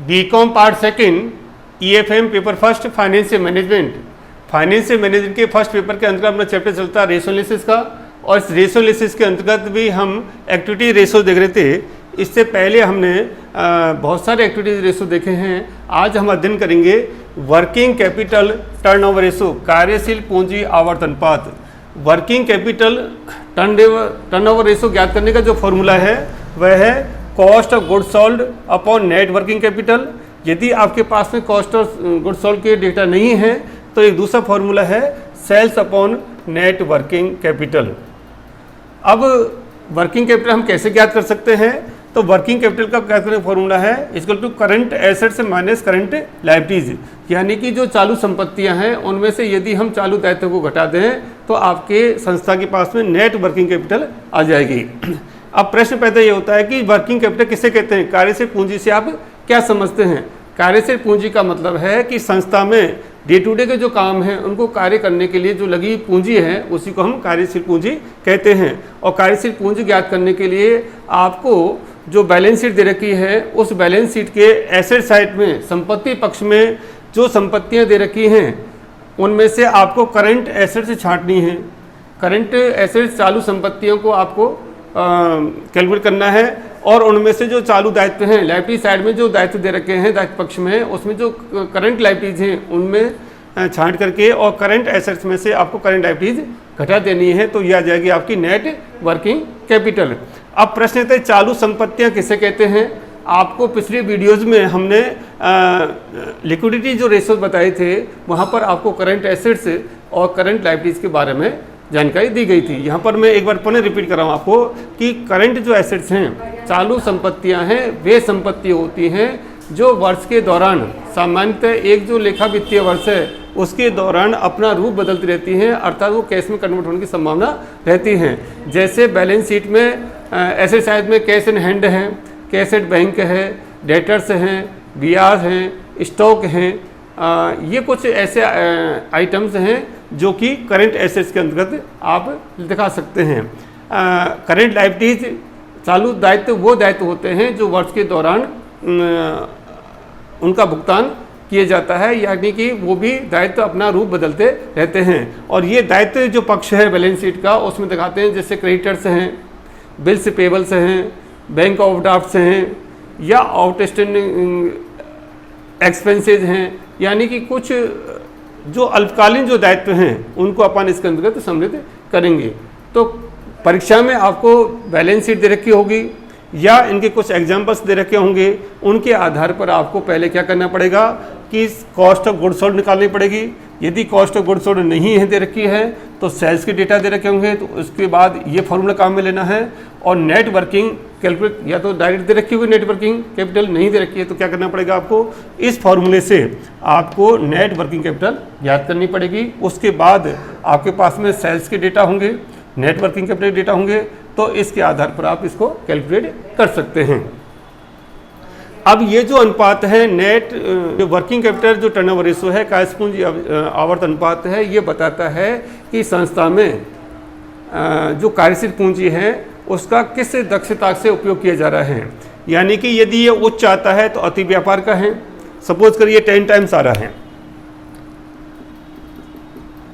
BCom part second EFM paper first financial management. Financial management के first paper के अंतर्गत अपना चैप्टर चलता है रेशो एनालिसिस का, और इस रेशो एनालिसिस के अंतर्गत भी हम एक्टिविटी रेशो देख रहे थे। इससे पहले हमने बहुत सारे एक्टिविटी रेशो देखे हैं। आज हम अध्ययन करेंगे वर्किंग कैपिटल टर्नओवर रेशो, कार्यशील पूंजी आवर्त अनुपात। वर्किंग कैपिटल टर्नओवर रेशो ज्ञात करने का जो फॉर्मूला है वह है cost of goods sold upon net working capital. यदि आपके पास में कॉस्ट ऑफ गुड्स सोल्ड के डेटा नहीं है तो एक दूसरा फॉर्मूला है sales upon net working capital. अब वर्किंग कैपिटल हम कैसे ज्ञात कर सकते हैं? तो वर्किंग कैपिटल का ज्ञात करने का फॉर्मूला है equal to current assets minus current liabilities, यानी कि जो चालू संपत्तियां हैं उनमें से यदि हम चालू दायित्व को घटा दें तो आपके संस्था के पास में नेट वर्किंग कैपिटल आ जाएगी। अब प्रश्न पैदा ये होता है कि वर्किंग कैपिटल किसे कहते हैं? कार्यशील पूंजी से आप क्या समझते हैं? कार्यशील पूंजी का मतलब है कि संस्था में डे टू डे के जो काम हैं उनको कार्य करने के लिए जो लगी पूंजी है उसी को हम कार्यशील पूंजी कहते हैं। और कार्यशील पूंजी ज्ञात करने के लिए आपको जो बैलेंस शीट दे रखी है उस बैलेंस शीट के एसेट साइड में संपत्ति पक्ष में जो संपत्तियां दे रखी हैं उनमें से आपको करंट एसेट से छांटनी है। करंट एसेट चालू संपत्तियों को आपको कैलकुलेट करना है, और उनमें से जो चालू दायित्व हैं लायबिलिटी साइड में जो दायित्व दे रखे हैं दायित्व पक्ष में उसमें जो करंट लायबिलिटीज हैं उनमें छांट करके और करंट एसेट्स में से आपको करंट लायबिलिटीज घटा देनी है, तो यह आ जाएगी आपकी नेट वर्किंग कैपिटल। अब प्रश्न आता है चालू संपत्तियां किसे कहते हैं? आपको पिछले वीडियोज़ में हमने लिक्विडिटी जो रेशो बताए थे वहाँ पर आपको करंट एसेट्स और करंट लायबिलिटीज के बारे में जानकारी दी गई थी। यहाँ पर मैं एक बार पुनः रिपीट कर रहा हूँ आपको कि करंट जो एसेट्स हैं चालू संपत्तियाँ हैं वे संपत्ति होती हैं जो वर्ष के दौरान सामान्यतः एक जो लेखा वित्तीय वर्ष है उसके दौरान अपना रूप बदलती रहती हैं, अर्थात वो कैश में कन्वर्ट होने की संभावना रहती हैं। जैसे बैलेंस शीट में एसेट साइड में कैश इन हैंड है, कैश एट बैंक है, डेटर्स हैं, ब्याज हैं, स्टॉक हैं, ये कुछ ऐसे आइटम्स हैं जो कि करंट एसेट्स के अंतर्गत आप दिखा सकते हैं। करंट लायबिलिटीज चालू दायित्व वो दायित्व होते हैं जो वर्ष के दौरान उनका भुगतान किए जाता है, यानी कि वो भी दायित्व अपना रूप बदलते रहते हैं। और ये दायित्व जो पक्ष है बैलेंस शीट का उसमें दिखाते हैं जैसे क्रेडिटर्स हैं, बिल्स पेबल्स हैं, बैंक ऑफ ड्राफ्ट्स हैं या आउटस्टैंडिंग एक्सपेंसेज हैं, यानी कि कुछ जो अल्पकालीन जो दायित्व हैं उनको अपन इसके अंतर्गत सम्मिलित करेंगे। तो परीक्षा में आपको बैलेंस शीट दे रखी होगी या इनके कुछ एग्जाम्पल्स दे रखे होंगे, उनके आधार पर आपको पहले क्या करना पड़ेगा कि कॉस्ट ऑफ गुड्स सोल्ड निकालनी पड़ेगी। यदि कॉस्ट ऑफ गुड्स सोल्ड नहीं है दे रखी है तो सेल्स के डेटा दे रखे होंगे, तो उसके बाद ये फॉर्मूला काम में लेना है। और नेट वर्किंग कैलकुलेट या तो डायरेक्ट दे रखी होगी नेट वर्किंग कैपिटल, नहीं दे रखी है तो क्या करना पड़ेगा आपको इस फॉर्मूले से आपको नेट वर्किंग कैपिटल याद करनी पड़ेगी। उसके बाद आपके पास में सेल्स के डेटा होंगे, नेट वर्किंग कैपिटल डेटा होंगे, तो इसके आधार पर आप इसको कैलकुलेट कर सकते हैं। अब ये जो अनुपात है नेट वर्किंग कैपिटल जो टर्नओवर रेशो है कार्यशील पूंजी आवर्त अनुपात है, ये बताता है कि संस्था में जो कार्यशील पूंजी है उसका किस दक्षता से उपयोग किया जा रहा है। यानी कि यदि ये उच्च आता है तो अति व्यापार का है, सपोज करिए 10 टाइम्स आ रहा है,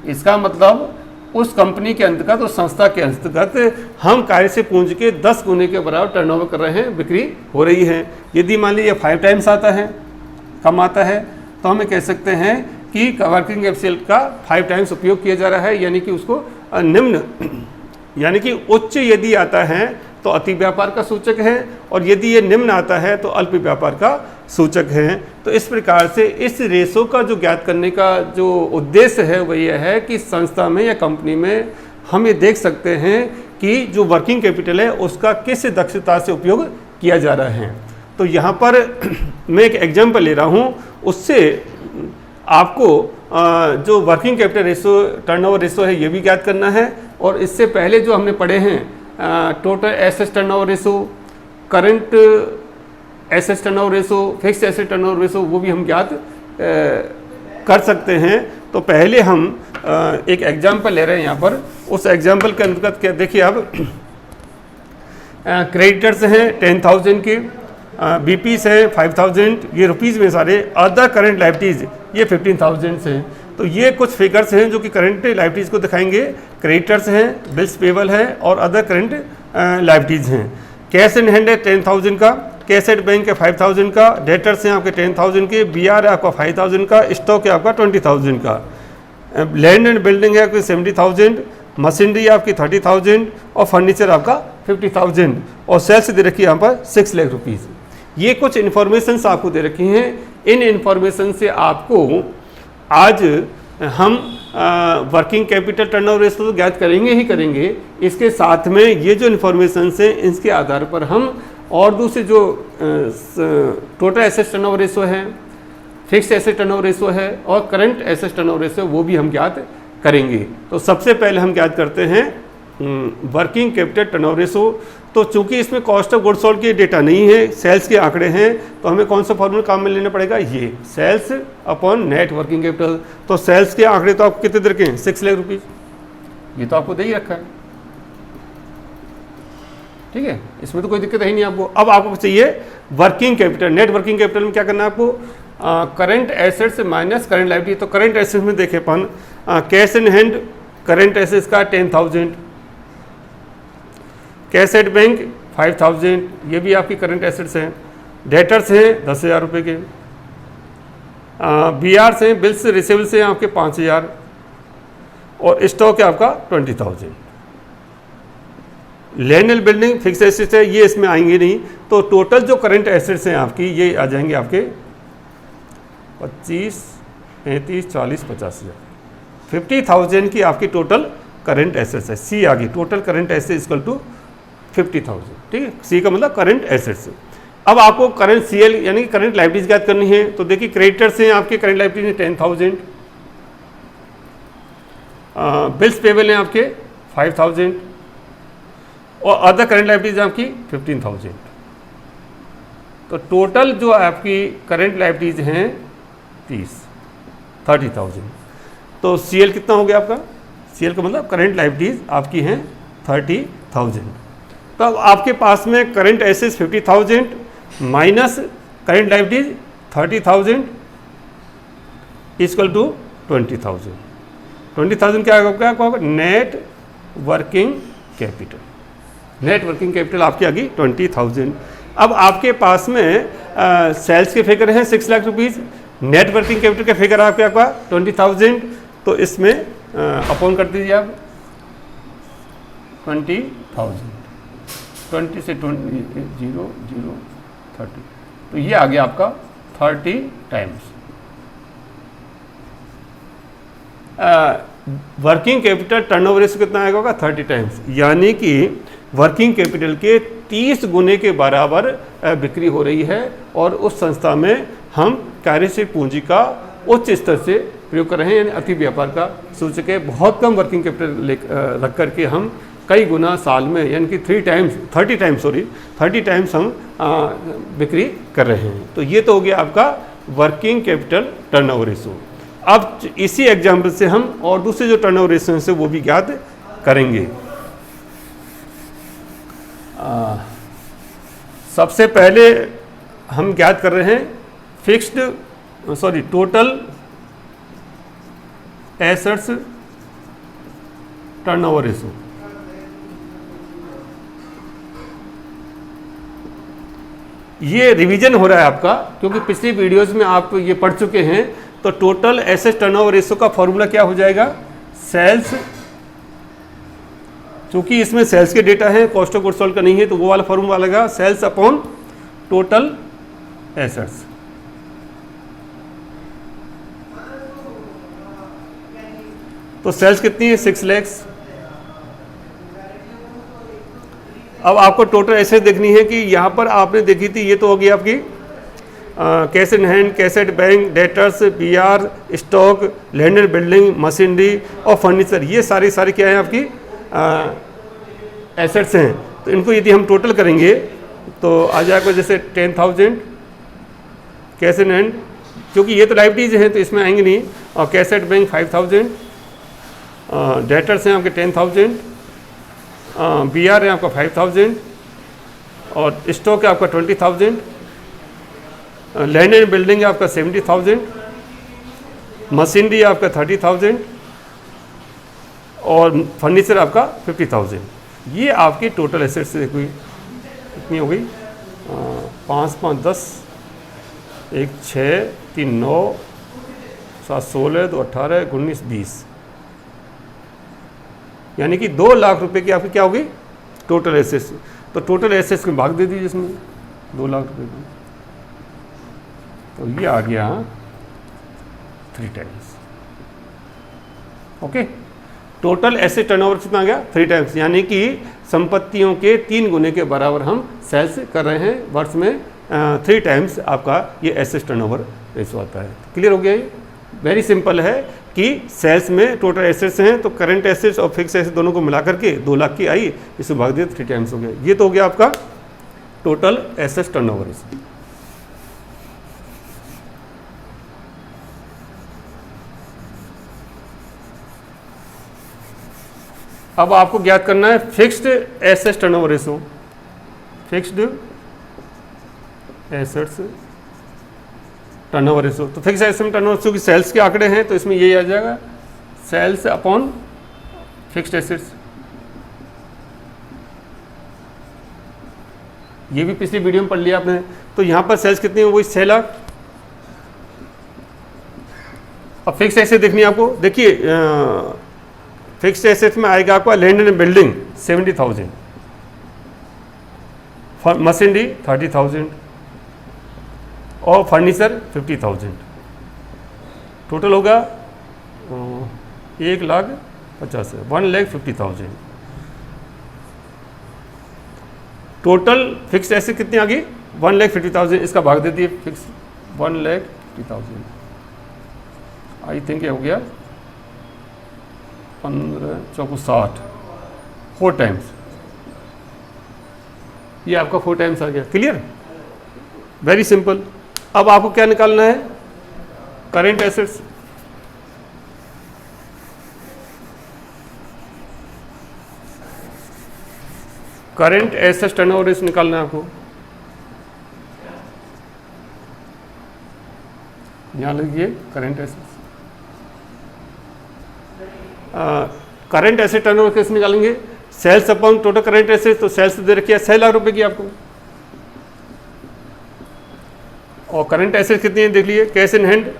इसका मतलब उस कंपनी के अंतर्गत उस संस्था के अंतर्गत हम कार्यशील पूंजी के 10 गुने के बराबर टर्नओवर कर रहे हैं, बिक्री हो रही है। यदि मान लीजिए 5 टाइम्स आता है, कम आता है, तो हमें कह सकते हैं कि वर्किंग कैपिटल का 5 टाइम्स उपयोग किया जा रहा है, यानी कि उसको निम्न यानी कि उच्च यदि आता है तो अति व्यापार का सूचक है, और यदि ये निम्न आता है तो अल्प व्यापार का सूचक है। तो इस प्रकार से इस रेशो का जो ज्ञात करने का जो उद्देश्य है वह यह है कि संस्था में या कंपनी में हम ये देख सकते हैं कि जो वर्किंग कैपिटल है उसका किस दक्षता से उपयोग किया जा रहा है। तो यहाँ पर मैं एक एग्जाम्पल ले रहा हूँ, उससे आपको जो working capital ratio turnover ratio है ये भी ज्ञात करना है। और इससे पहले जो हमने पढ़े हैं total assets turnover ratio, current assets turnover ratio, fixed asset turnover ratio, वो भी हम ज्ञात कर सकते हैं। तो पहले हम एक एग्जाम्पल ले रहे हैं यहाँ पर। उस एग्जाम्पल के अंतर्गत क्या देखिए, अब क्रेडिटर्स हैं 10,000 के, BPs हैं 5000, ये रुपीज़ में सारे। अदर करंट लाइबिलिटीज़ ये 15,000 हैं। तो ये कुछ फिगर्स हैं जो कि करंट लाइबिलिटीज़ को दिखाएंगे। क्रेडिटर्स हैं, बिल्स पेबल है और अदर करंट लाइबिलिटीज़ हैं। कैश इन हैंड है 10,000 का, कैश एट बैंक है 5,000 का, डेटर्स हैं आपके 10,000 के, BR है आपका 5,000 का, स्टॉक है आपका 20,000 का, लैंड एंड बिल्डिंग है आपकी 70,000, मशीनरी आपकी 30,000 और फर्नीचर आपका 50,000 और सेल्स दे रखी है यहाँ पर 6 लाख रुपीज़। ये कुछ इन्फॉर्मेशन आपको दे रखी हैं। इन इन्फॉर्मेशन से आपको आज हम वर्किंग कैपिटल टर्नओवर रेशियो तो ज्ञात करेंगे ही करेंगे, इसके साथ में ये जो इन्फॉर्मेशन है इसके आधार पर हम और दूसरे जो टोटल एसेट टर्नओवर रेशियो है, फिक्स्ड एसेट टर्नओवर रेशियो है और करंट एसेट टर्नओवर रेशियो, वो भी हम ज्ञात करेंगे। तो सबसे पहले हम ज्ञात करते हैं वर्किंग कैपिटल टर्नओवर रेशियो। तो चूंकि इसमें कॉस्ट ऑफ गुड्स सोल्ड की डेटा नहीं है, सेल्स के आंकड़े हैं, तो हमें कौन सा फॉर्मूला काम में लेना पड़ेगा, ये sales upon net working capital. तो सेल्स के आंकड़े तो आपको कितने दे रखे हैं, 6 लाख रुपीज़, ये तो आपको दे ही रखा है, ठीक है, इसमें तो कोई दिक्कत है ही नहीं आपको। अब आपको चाहिए working capital. Net working capital में क्या करना है आपको, current assets minus current liability. तो करंट एसेट्स में देखें अपन, cash in hand current assets का 10,000, कैश एट बैंक 5,000, ये भी आपकी करंट एसेट्स हैं। डेटर्स हैं 10,000 रुपये के, BRs हैं, बिल्स रिसीवेबल्स हैं आपके 5,000 और स्टॉक है आपका 20,000। Land and building fix assets है, ये इसमें आएंगे नहीं। तो टोटल जो करंट एसेट्स हैं आपकी ये आ जाएंगे आपके 25, 35, 40, 50,000, 50,000 की आपकी टोटल करंट एसेट्स है। सी आ गई, total current assets equal to 50,000, ठीक है। सी का मतलब करंट एसेट्स। अब आपको करंट CL यानी कि करंट लायबिलिटीज ज्ञात करनी है। तो देखिए क्रेडिटर्स हैं आपके करंट लायबिलिटीज 10,000, बिल्स पेबल हैं आपके 5,000 और अदर करंट लायबिलिटीज आपकी 15,000। तो टोटल जो आपकी करंट लायबिलिटीज हैं 30,000। तो CL कितना हो गया आपका, CL का मतलब करंट लायबिलिटीज आपकी हैं 30,000। तो अब आपके पास में current assets 50,000 minus current liabilities 30,000 equal to 20,000। 20,000 क्या होगा, net working capital. Net working capital आपकी आ गई 20,000। अब आपके पास में सेल्स के फिगर हैं 6 lakh rupees, net working capital का फिगर आपके आपका 20,000। तो इसमें अपॉन कर दीजिए आप 20,000, 20 से 20 0 0 30, तो ये आ गया आपका 30 times. Working capital turnover ratio कितना आएगा होगा 30 टाइम्स, यानी कि वर्किंग कैपिटल के 30 गुने के बराबर बिक्री हो रही है और उस संस्था में हम कार्यशील पूंजी का उच्च स्तर से प्रयोग कर रहे हैं, यानी अति व्यापार का सूचक है। बहुत कम वर्किंग कैपिटल रख करके हम कई गुना साल में यानी कि 30 टाइम्स हम बिक्री कर रहे हैं। तो ये तो हो गया आपका वर्किंग कैपिटल टर्नओवर रेशियो। अब इसी एग्जाम्पल से हम और दूसरे जो टर्नओवर रेशियो हैं वो भी ज्ञात करेंगे। सबसे पहले हम ज्ञात कर रहे हैं टोटल एसेट्स टर्नओवर रेशियो। ये रिवीजन हो रहा है आपका, क्योंकि पिछली वीडियोस में आप ये पढ़ चुके हैं। तो टोटल एसेट टर्नओवर रेशियो का फॉर्मूला क्या हो जाएगा, सेल्स, क्योंकि इसमें सेल्स के डेटा है, कॉस्ट ऑफ गुड्स सोल्ड का नहीं है, तो वो वाला फॉर्मूला लगेगा सेल्स अपॉन टोटल एसेट्स। तो सेल्स कितनी है 6 लाख। अब आपको टोटल एसेट देखनी है कि यहाँ पर आपने देखी थी, ये तो होगी आपकी cash in hand, cash at bank, debtors, BR, stock, land and building, machinery और फर्नीचर, ये सारी क्या है आपकी एसेट्स हैं। तो इनको यदि हम टोटल करेंगे तो आ जाएगा जैसे 10,000 कैश इन हैंड, क्योंकि ये तो लायबिलिटीज हैं तो इसमें आएंगे नहीं, और कैश एट बैंक 5,000, डेटर्स हैं आपके 10,000, BR है आपका 5,000 और स्टॉक है आपका 20,000 लैंड एंड बिल्डिंग है आपका 70,000, मशीनरी आपका 30,000 और फर्नीचर आपका 50,000। ये आपकी टोटल एसेट्स देखो कितनी हो गई, 5 5 10, 1 6 3 9 7 16 2 18 19 20, यानी कि 2 लाख रुपए की आपकी क्या होगी टोटल एसेट्स। तो टोटल एसेट्स में भाग दे दीजिए इसमें 2 लाख रुपए की, तो ये आ गया 3 times. Okay, total asset turnover कितना आ गया 3 टाइम्स, यानी कि संपत्तियों के 3 गुने के बराबर हम सेल्स कर रहे हैं वर्ष में। 3 टाइम्स आपका ये एसेट टर्नओवर रेशो आता है। क्लियर हो गया? ये वेरी सिंपल है कि सेल्स में टोटल एसेट्स हैं तो करंट एसेट्स और फिक्स एसेट्स दोनों को मिला करके 2 लाख की आई, इसे भाग दिया 3 टाइम्स हो गया। ये तो हो गया आपका टोटल एसेट्स टर्नओवर रेशो। अब आपको ज्ञात करना है fixed assets turnover ratio. Fixed assets turnover ratio, तो फिक्स्ड एसेट टर्नओवर रेशो की सेल्स के आंकड़े हैं तो इसमें यही आ जाएगा सेल्स अपॉन फिक्स्ड एसेट्स। ये भी पिछली वीडियो में पढ़ लिया आपने। तो यहां पर सेल्स कितनी है, वही 6 लाख। अब फिक्स्ड एसेट देखनी है आपको, देखिए फिक्स्ड एसेट में आएगा आपका लैंड एंड बिल्डिंग 70,000, मशीनरी 30,000 और फर्नीचर 50,000। टोटल होगा 1,50,000। टोटल फिक्स्ड एसेट कितनी आ गई 1,50,000, इसका भाग दे दिए फिक्स 1,50,000। आई थिंक ये हो गया 15 चौको 60, 4 टाइम्स। ये आपका 4 टाइम्स आ गया। क्लियर? Very simple. अब आपको क्या निकालना है, current assets. Current assets turnover ratio निकालना है आपको। यहां लिखिए current assets. Current asset turnover कैसे निकालेंगे, sales upon total current asset. तो सेल्स दे रखी है 6 लाख रुपए की आपको, और करंट एसेट कितनी है देख लीजिए। कैश इन हैंड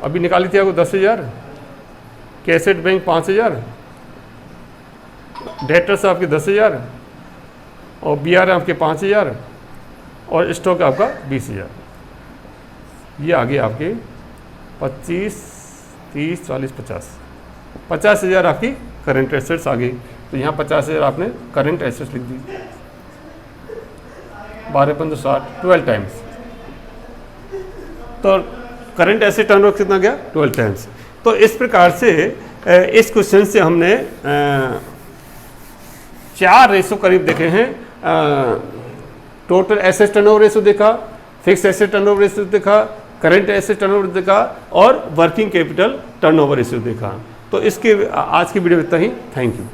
अभी निकाली थी आपको 10,000, कैश एट बैंक 5,000, डेटर्स आपके 10,000 और BR आपके 5,000 और स्टॉक आपका 20,000। ये आगे आपके 25, 30, 40, 50,000 आपकी करंट एसेट्स आ गई। तो यहाँ 50,000 आपने करंट एसेट्स लिख दी। 12 15 60, 12 टाइम्स। तो करंट एसेट टर्नओवर कितना गया 12 टाइम्स। तो इस प्रकार से इस क्वेश्चन से हमने 4 रेशो करीब देखे हैं। टोटल एसेट टर्नओवर रेशो देखा, फिक्स एसेट टर्नओवर रेशो देखा, करंट एसेट टर्नओवर देखा और वर्किंग कैपिटल टर्नओवर रेशो देखा। तो इसके आज की वीडियो में इतना ही। Thank you.